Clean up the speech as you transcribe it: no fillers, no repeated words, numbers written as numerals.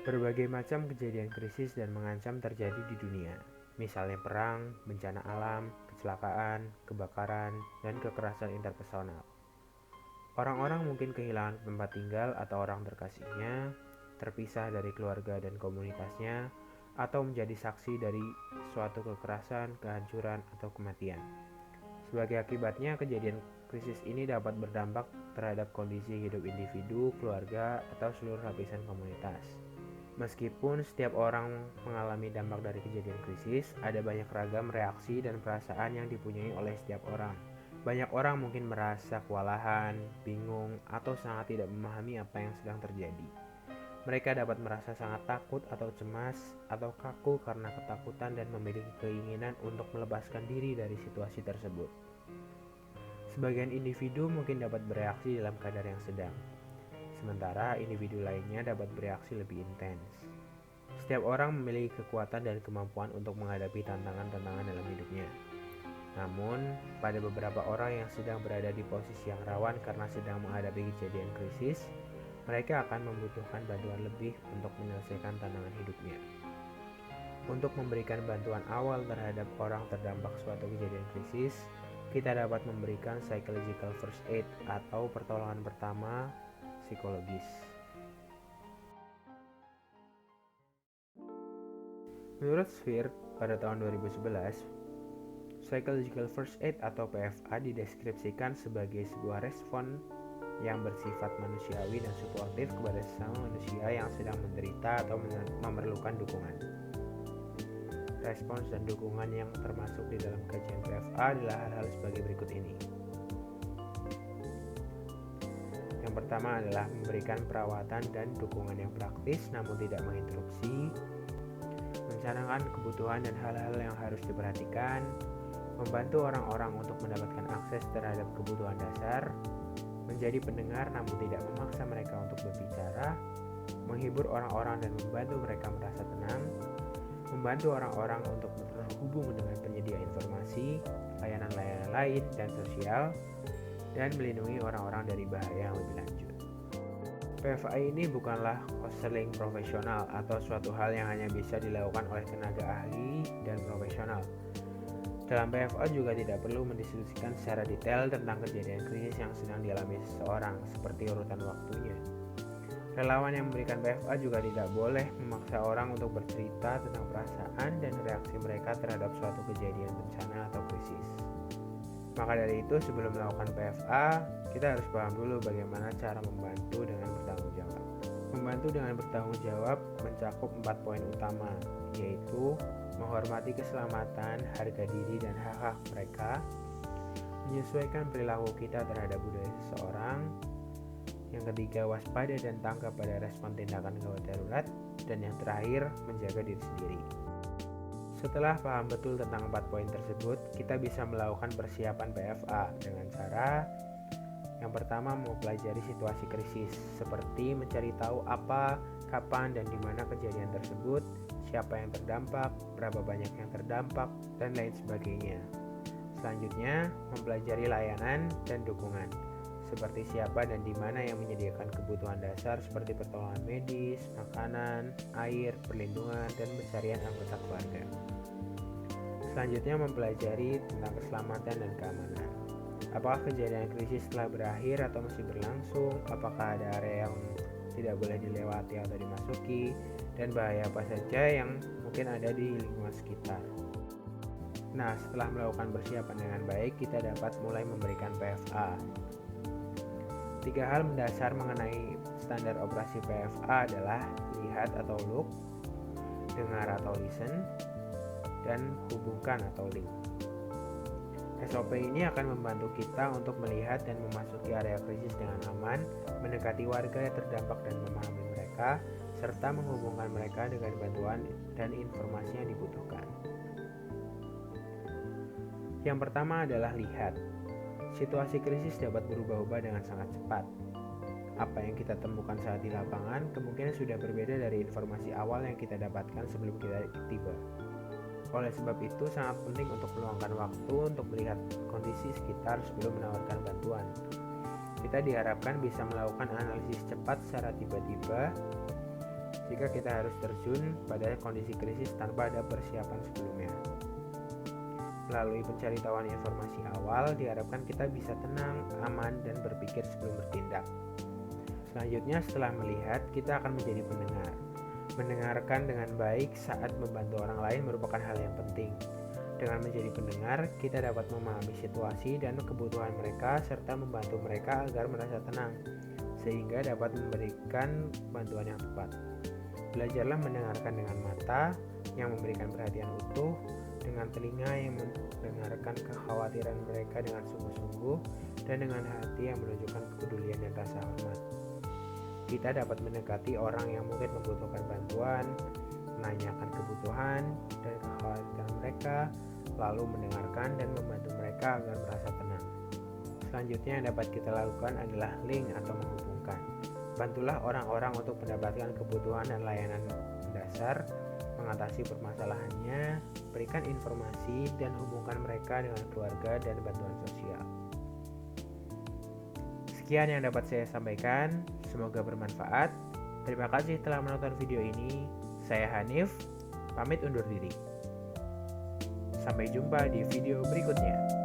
Berbagai macam kejadian krisis dan mengancam terjadi di dunia, misalnya perang, bencana alam, kecelakaan, kebakaran, dan kekerasan interpersonal. Orang-orang mungkin kehilangan tempat tinggal atau orang terkasihnya, terpisah dari keluarga dan komunitasnya, atau menjadi saksi dari suatu kekerasan, kehancuran, atau kematian. Sebagai akibatnya, kejadian krisis ini dapat berdampak terhadap kondisi hidup individu, keluarga, atau seluruh lapisan komunitas. Meskipun setiap orang mengalami dampak dari kejadian krisis, ada banyak ragam reaksi dan perasaan yang dipunyai oleh setiap orang. Banyak orang mungkin merasa kewalahan, bingung, atau sangat tidak memahami apa yang sedang terjadi. Mereka dapat merasa sangat takut atau cemas, atau kaku karena ketakutan dan memiliki keinginan untuk melepaskan diri dari situasi tersebut. Sebagian individu mungkin dapat bereaksi dalam kadar yang sedang, sementara individu lainnya dapat bereaksi lebih intens. Setiap orang memiliki kekuatan dan kemampuan untuk menghadapi tantangan-tantangan dalam hidupnya. Namun, pada beberapa orang yang sedang berada di posisi yang rawan karena sedang menghadapi kejadian krisis, mereka akan membutuhkan bantuan lebih untuk menyelesaikan tantangan hidupnya. Untuk memberikan bantuan awal terhadap orang terdampak suatu kejadian krisis, kita dapat memberikan psychological first aid atau pertolongan pertama psikologis. Menurut Sphere, pada tahun 2011, psychological first aid atau PFA dideskripsikan sebagai sebuah respon yang bersifat manusiawi dan suportif kepada sesama manusia yang sedang menderita atau memerlukan dukungan. Respons dan dukungan yang termasuk di dalam kajian PFA adalah hal-hal sebagai berikut ini. Yang pertama adalah memberikan perawatan dan dukungan yang praktis namun tidak menginterupsi, mencanangkan kebutuhan dan hal-hal yang harus diperhatikan, membantu orang-orang untuk mendapatkan akses terhadap kebutuhan dasar, menjadi pendengar namun tidak memaksa mereka untuk berbicara, menghibur orang-orang dan membantu mereka merasa tenang, membantu orang-orang untuk terhubung dengan penyedia informasi, layanan-layanan lain dan sosial, dan melindungi orang-orang dari bahaya yang lebih lanjut. PFA ini bukanlah konseling profesional atau suatu hal yang hanya bisa dilakukan oleh tenaga ahli dan profesional. Dalam PFA juga tidak perlu mendiskusikan secara detail tentang kejadian krisis yang sedang dialami seseorang, seperti urutan waktunya. Relawan yang memberikan PFA juga tidak boleh memaksa orang untuk bercerita tentang perasaan dan reaksi mereka terhadap suatu kejadian bencana atau krisis. Maka dari itu, sebelum melakukan PFA, kita harus paham dulu bagaimana cara membantu dengan bertanggung jawab. Membantu dengan bertanggung jawab mencakup 4 poin utama, yaitu menghormati keselamatan, harga diri, dan hak-hak mereka, menyesuaikan perilaku kita terhadap budaya seseorang, yang ketiga waspada dan tanggap pada respon tindakan gawat darurat, dan yang terakhir menjaga diri sendiri. Setelah paham betul tentang 4 poin tersebut, kita bisa melakukan persiapan PFA dengan cara yang pertama mempelajari situasi krisis, seperti mencari tahu apa, kapan, dan di mana kejadian tersebut, siapa yang terdampak, berapa banyak yang terdampak, dan lain sebagainya. Selanjutnya, mempelajari layanan dan dukungan, seperti siapa dan di mana yang menyediakan kebutuhan dasar seperti pertolongan medis, makanan, air, perlindungan, dan pencarian anggota keluarga. Selanjutnya, mempelajari tentang keselamatan dan keamanan. Apakah kejadian krisis telah berakhir atau masih berlangsung? Apakah ada area yang tidak boleh dilewati atau dimasuki? Dan bahaya apa saja yang mungkin ada di lingkungan sekitar? Nah, setelah melakukan persiapan dengan baik, kita dapat mulai memberikan PFA. 3 hal mendasar mengenai standar operasi PFA adalah lihat atau look, dengar atau listen, dan hubungkan atau link. SOP ini akan membantu kita untuk melihat dan memasuki area krisis dengan aman, mendekati warga yang terdampak dan memahami mereka, serta menghubungkan mereka dengan bantuan dan informasi yang dibutuhkan. Yang pertama adalah lihat. Situasi krisis dapat berubah-ubah dengan sangat cepat. Apa yang kita temukan saat di lapangan kemungkinan sudah berbeda dari informasi awal yang kita dapatkan sebelum kita tiba. Oleh sebab itu, sangat penting untuk meluangkan waktu untuk melihat kondisi sekitar sebelum menawarkan bantuan. Kita diharapkan bisa melakukan analisis cepat secara tiba-tiba jika kita harus terjun pada kondisi krisis tanpa ada persiapan sebelumnya. Melalui pencari tahuan informasi awal, diharapkan kita bisa tenang, aman, dan berpikir sebelum bertindak. Selanjutnya, setelah melihat, kita akan menjadi pendengar. Mendengarkan dengan baik saat membantu orang lain merupakan hal yang penting. Dengan menjadi pendengar, kita dapat memahami situasi dan kebutuhan mereka serta membantu mereka agar merasa tenang, sehingga dapat memberikan bantuan yang tepat. Belajarlah mendengarkan dengan mata yang memberikan perhatian utuh, dengan telinga yang mendengarkan kekhawatiran mereka dengan sungguh-sungguh, dan dengan hati yang menunjukkan kepedulian dan rasa hormat. Kita dapat mendekati orang yang mungkin membutuhkan bantuan, menanyakan kebutuhan dan kekhawatiran mereka, lalu mendengarkan dan membantu mereka agar merasa tenang. Selanjutnya yang dapat kita lakukan adalah link atau menghubungkan. Bantulah orang-orang untuk mendapatkan kebutuhan dan layanan dasar, mengatasi permasalahannya, berikan informasi, dan hubungkan mereka dengan keluarga dan bantuan sosial. Sekian yang dapat saya sampaikan, semoga bermanfaat. Terima kasih telah menonton video ini. Saya Hanif, pamit undur diri. Sampai jumpa di video berikutnya.